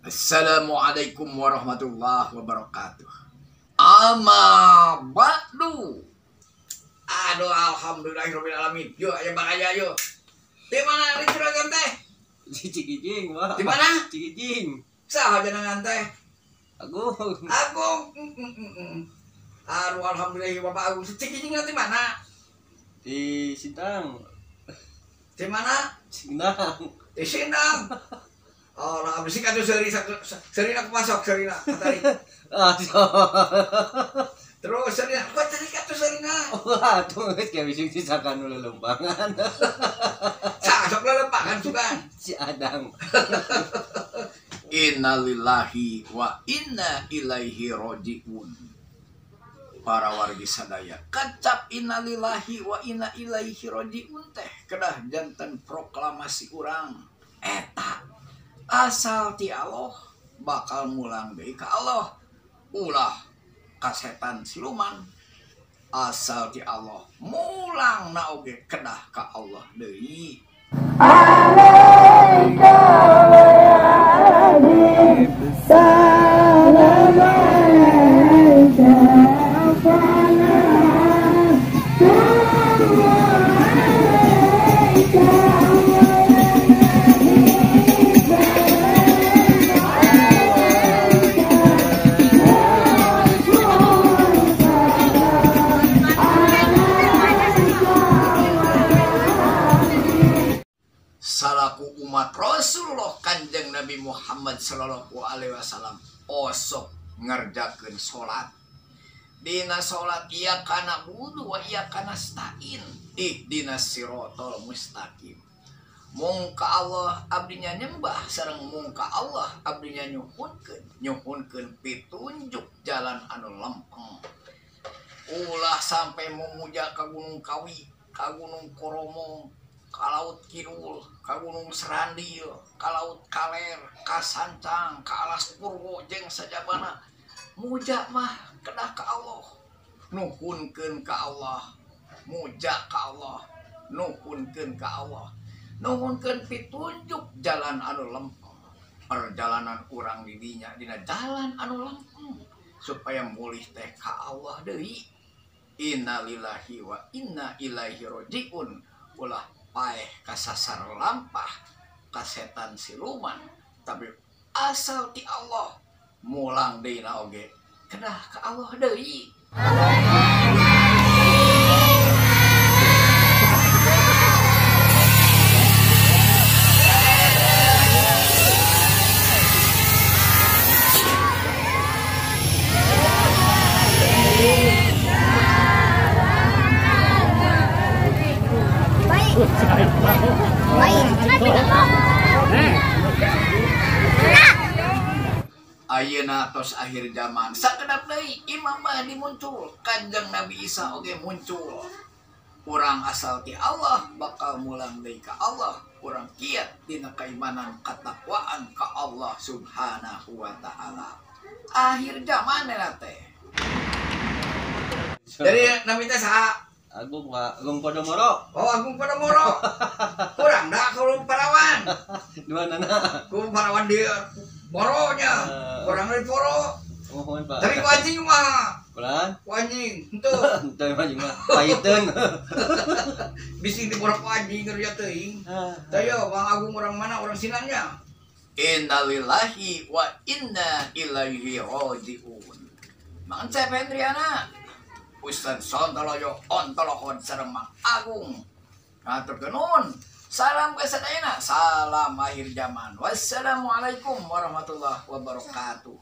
Assalamualaikum warahmatullahi wabarakatuh. Amma ba'du. Aduh, alhamdulillahirabbil alamin. Yo, ayo bang aja yo. Di mana ini juragan teh? Di Cikijing, Pak. Di mana? Cikijing. Saha jenengan teh? Agung. Agung. Aduh, alhamdulillah Bapak Agung. Cikijing di mana? Di Sintang. Di mana? Sintang. Di Sindang. Oh, lah abis itu serina kepasok serina katari. Terus serina, kok tadi kata serina? Wah, tuh kayak bisa disakan dulu lempangan. Sok lelempangan sugan. Si Adang. Innalillahi wa inna ilaihi roji'un. Para wargi sadaya, kecap innalillahi wa inna ilaihi roji'un teh kedah jantan proklamasi urang eta asal ti Allah bakal mulang deui ka Allah, ulah ka setan siluman. Asal ti Allah mulang na oge kedah ka Allah deui. Alaika salam alaika salaku umat Rasulullah Kanjeng Nabi Muhammad sallallahu alaihi wasallam osok ngerjakeun salat. Dina salat iya kana wudu wa iya kana stain ihdinas siratal mustaqim. Mung ka Allah abdinya nyembah sareng mung ka Allah abdinya nyuhunkeun pitunjuk jalan anu lempeng. Ulah sampai memuja ka Gunung Kawi, ka Gunung Koromo, ka Laut Kidul, ka Gunung Serandil, ka Laut Kaler, ka Sancang, ka Alas Purwo jeung sajabana. Muja mah kedah ka Allah, nuhunkeun ka Allah, muja ka Allah, nuhunkeun ka Allah, nuhunkeun pitunjuk jalan anu lempeng. Perjalanan urang di dinya dina jalan anu lempeng supaya mulih teh ka Allah deui. Innalillahi wa inna ilaihi roji'un. Ulah paeh kasasar lampah ka setan siluman, tapi asal ti Allah mulang deuna oge kedah ka Allah deui. Ayeuna tos akhir zaman sakedap deui Imam Mahdi muncul, Kanjeng Nabi Isa oge muncul. Urang asal ti Allah bakal mulang deui ka Allah, urang kiat dina kaimanan katakwaan ka Allah Subhanahu wa taala. Akhir zaman eta teh. Jadi nami teh saha? Agung, Pak. Agung Podomoro. Oh, Agung Podomoro. Kurang dah kalau Parawan. Di mana na? Ku Parawan di Boronya. Kurang di Boro. Mohon, Pak. Tapi ku anjing mah. Kulan? Ku anjing. Henteu. Teu anjing mah. Paiteun. Bising di Boro ku anjing kerja teuing. Teu Bang Agung orang mana? Orang Sinangnya. Innalillahi wa inna ilaihi raji'un. Mang Cep Hendriana. Ustaz Sontoloyo ontolokon sareng Mang Agung. Ngaturkeun nuhun. Salam kesadayana, salam akhir zaman. Wassalamualaikum warahmatullahi wabarakatuh.